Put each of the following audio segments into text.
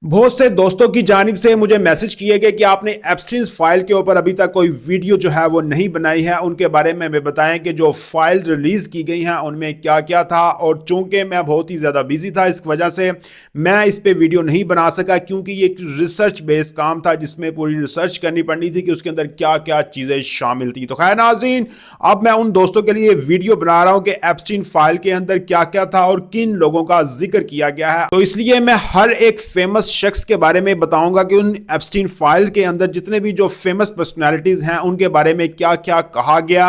बहुत से दोस्तों की जानिब से मुझे मैसेज किए गए कि आपने एप्स्टीन फाइल के ऊपर अभी तक कोई वीडियो जो है वो नहीं बनाई है। उनके बारे में हमें बताएं कि जो फाइल रिलीज की गई हैं उनमें क्या क्या था। और चूंकि मैं बहुत ही ज़्यादा बिजी था, इस वजह से मैं इस पे वीडियो नहीं बना सका, क्योंकि ये एक रिसर्च बेस्ड काम था जिसमें पूरी रिसर्च करनी पड़नी थी कि उसके अंदर क्या क्या चीज़ें शामिल थी। तो खैर नाज़रीन, अब मैं उन दोस्तों के लिए वीडियो बना रहा हूँ कि एप्स्टीन फाइल के अंदर क्या क्या था और किन लोगों का जिक्र किया गया है। तो इसलिए मैं हर एक फेमस शख्स के बारे में बताऊंगा कि उन एप्स्टीन फाइल के अंदर जितने भी जो फेमस पर्सनालिटीज हैं उनके बारे में क्या क्या कहा गया।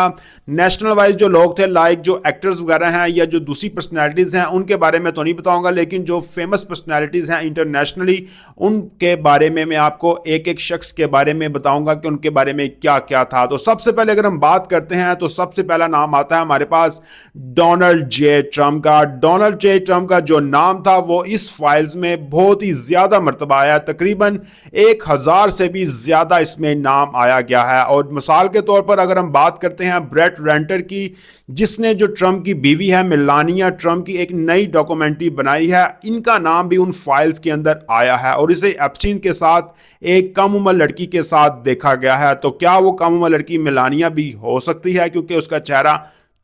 नेशनल वाइज जो लोग थे, लाइक जो एक्टर्स वगैरह हैं या जो दूसरी पर्सनालिटीज हैं, उनके बारे में तो नहीं बताऊंगा, लेकिन जो फेमस पर्सनालिटीज हैं इंटरनेशनली, उनके बारे में मैं आपको एक एक शख्स के बारे में बताऊंगा कि उनके बारे में क्या क्या था। तो सबसे पहले अगर हम बात करते हैं तो सबसे पहला नाम आता है हमारे पास डोनाल्ड जे ट्रंप का। डोनाल्ड जे ट्रंप का जो नाम था वो इस फाइल्स में बहुत ही ज्यादा मरतबा आया, तकरीबन 1000 से भी ज्यादा इसमें नाम आया गया है। और मिसाल के तौर पर अगर हम बात करते हैं ब्रेट रेंटर की, जिसने जो ट्रंप की बीवी है मेलानिया ट्रंप की एक नई डॉक्यूमेंट्री बनाई है, इनका नाम भी उन फाइल्स के अंदर आया है और इसे एप्स्टीन के साथ एक कम उम्र लड़की के साथ देखा गया है। तो क्या वो कम उम्र लड़की मेलानिया भी हो सकती है, क्योंकि उसका चेहरा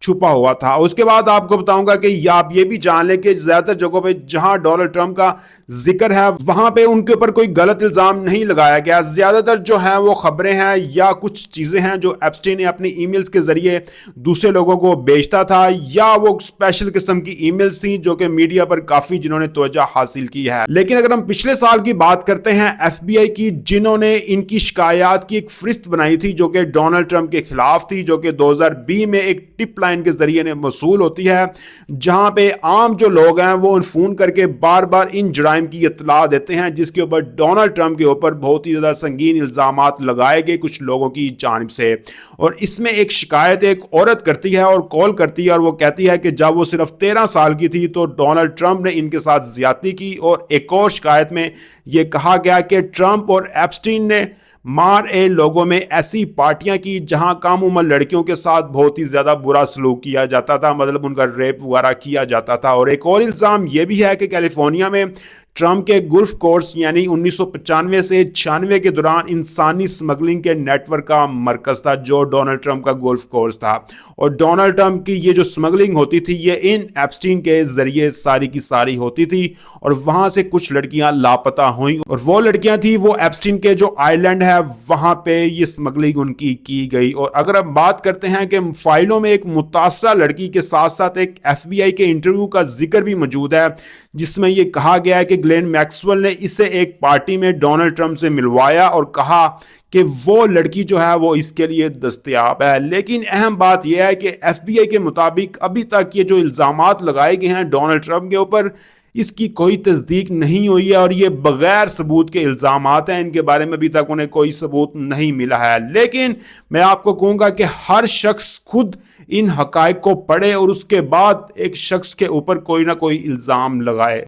छुपा हुआ था। उसके बाद आपको बताऊंगा कि आप ये भी जान लें कि ज्यादातर जगहों पे जहां डोनाल्ड ट्रंप का जिक्र है वहां पे उनके ऊपर कोई गलत इल्जाम नहीं लगाया गया। ज्यादातर जो है वो खबरें हैं या कुछ चीजें हैं जो एप्स्टीन ने अपनी ईमेल्स के जरिए दूसरे लोगों को बेचता था, या वो स्पेशल किस्म की ईमेल्स थी जो कि मीडिया पर काफी जिन्होंने तवज्जो हासिल की है। लेकिन अगर हम पिछले साल की बात करते हैं FBI की, जिन्होंने इनकी शिकायत की एक फहरिस्त बनाई थी जो कि डोनाल्ड ट्रंप के खिलाफ थी, जो कि 2020 में एक टिप लाइन के जरिए वसूल होती है, जहां पे आम जो लोग हैं वो फोन करके बार बार इन जुराइम की इत्तला देते हैं, जिसके ऊपर डोनाल्ड ट्रंप के ऊपर बहुत ही ज्यादा संगीन इल्जामात लगाए गए कुछ लोगों की जानिब से। और इसमें एक शिकायत एक औरत करती है और कॉल करती है और वो कहती है कि जब वो सिर्फ 13 साल की थी तो डोनाल्ड ट्रंप ने इनके साथ ज्यादती की। और एक और शिकायत में यह कहा गया कि ट्रंप और एप्स्टीन ने मार ए लोगों में ऐसी पार्टियां की जहां कम उम्र लड़कियों के साथ बहुत ही ज्यादा बुरा सलूक किया जाता था, मतलब उनका रेप वगैरह किया जाता था। और एक और इल्जाम यह भी है कि कैलिफोर्निया में ट्रंप के गुल्फ कोर्स यानी 1995 से 96 के दौरान इंसानी स्मगलिंग के नेटवर्क का मरकज था जो डोनाल्ड ट्रंप का गुल्फ कोर्स था। और डोनाल्ड ट्रंप की ये जो स्मगलिंग होती थी ये इन एप्स्टीन के जरिए सारी की सारी होती थी और वहां से कुछ लड़कियां लापता हुई और वो लड़कियां थी वो एप्स्टीन के जो आइलैंड है वहां पे ये स्मगलिंग उनकी की गई। और अगर हम बात करते हैं कि फाइलों में एक मुतासरा लड़की के साथ साथ एक FBI के इंटरव्यू का जिक्र भी मौजूद है, जिसमें यह कहा गया है कि ग्लेन मैक्सवेल ने इसे एक पार्टी में डोनाल्ड ट्रंप से मिलवाया और कहा कि वो लड़की जो है वो इसके लिए दस्तयाब है। लेकिन अहम बात यह है कि FBI के मुताबिक अभी तक ये जो इल्जामात लगाए गए हैं डोनाल्ड ट्रंप के ऊपर, इसकी कोई तस्दीक नहीं हुई है और ये बगैर सबूत के इल्जामात हैं, इनके बारे में अभी तक उन्हें कोई सबूत नहीं मिला है। लेकिन मैं आपको कहूंगा कि हर शख्स खुद इन हकायक को पढ़े और उसके बाद एक शख्स के ऊपर कोई ना कोई इल्जाम लगाए।